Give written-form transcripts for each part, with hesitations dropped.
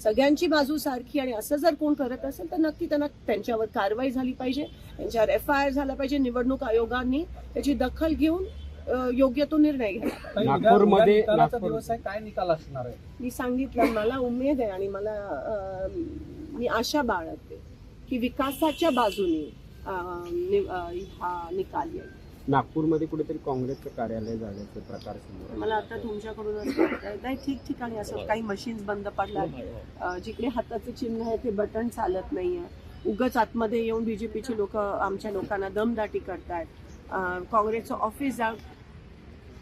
सगळ्यांची बाजू सारखी आणि असं जर कोण करत असेल तर नक्की त्यांना त्यांच्यावर कारवाई झाली पाहिजे, त्यांच्यावर FIR झाला पाहिजे. निवडणूक आयोगाने त्याची दखल घेऊन योग्य तो निर्णय घ्यावा. नागपूरमध्ये दिवस आहे, काय निकाल असणार आहे? मी सांगितलं, मला उमेद आहे आणि मला मी आशा बाळगते की विकासाच्या बाजूने हा निकाल येईल. नागपूरमध्ये कुठेतरी काँग्रेसचं कार्यालय जाण्याचे प्रकार समोर आले. मला आता तुमच्याकडूनच कळतंय. नाही, ठिकठिकाणी असं काही मशीन्स बंद पडल्या, जिकडे हाताचं चिन्ह आहे ते बटन चालत नाहीये. उगाच आतमध्ये येऊन BJPचे लोक आमच्या लोकांना दमदाटी करतायत. काँग्रेसचं ऑफिस जाऊन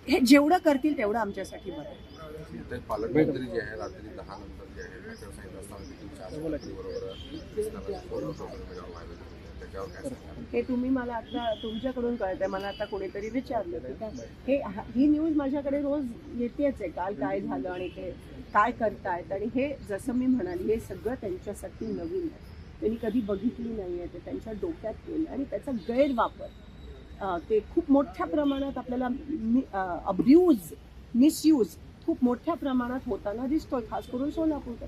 हे जेवढं करतील तेवढं आमच्यासाठी बरं. पालकमंत्री जे आहे रात्री 10 नंतर जे आहे त्याच्यावर हे तुम्ही मला आता तुमच्याकडून कळतंय, मला आता कोणीतरी विचारलं की ही न्यूज माझ्याकडे रोज येतेच आहे, काल काय झालं आणि ते काय करतायत. आणि हे जसं मी म्हणाली, हे सगळं त्यांच्यासाठी नवीन आहे, त्यांनी कधी बघितली नाही आहे, ते त्यांच्या डोक्यात केलं आणि त्याचा गैरवापर ते खूप मोठ्या प्रमाणात आपल्याला अब्यूज, मिसयूज खूप मोठ्या प्रमाणात होताना दिसतोय, खास करून सोलापूर.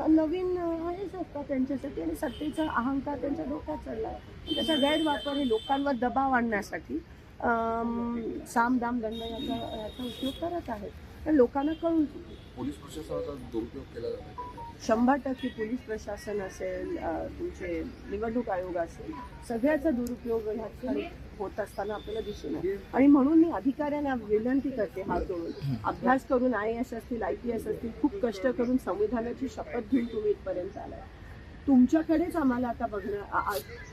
नवीन आहे सत्ता त्यांच्यासाठी आणि सत्तेचा अहंकार त्यांच्या डोक्यात चाललाय. त्याचा गैरवापर हे लोकांवर दबाव आणण्यासाठी साम दाम दंड याचा उपयोग करत आहेत. तर लोकांना कळून पोलीस प्रशासनाचा दुरुपयोग केला जातो. 100% पोलीस प्रशासन असेल, तुमचे निवडणूक आयोग असेल, सगळ्याचा दुरुपयोग ह्या ठिकाणी होत असताना आपल्याला दिसून येईल. आणि म्हणून मी अधिकाऱ्यांना विनंती करते, हात जोडून, अभ्यास करून IAS असतील, IPS असतील, खूप कष्ट करून संविधानाची शपथ घेऊन तुम्ही इथपर्यंत आलाय. तुमच्याकडेच आम्हाला आता बघणं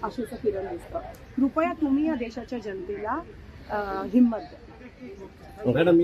आशेचं किरण दिसतं. कृपया तुम्ही या देशाच्या जनतेला हिंमत द्या. मॅडम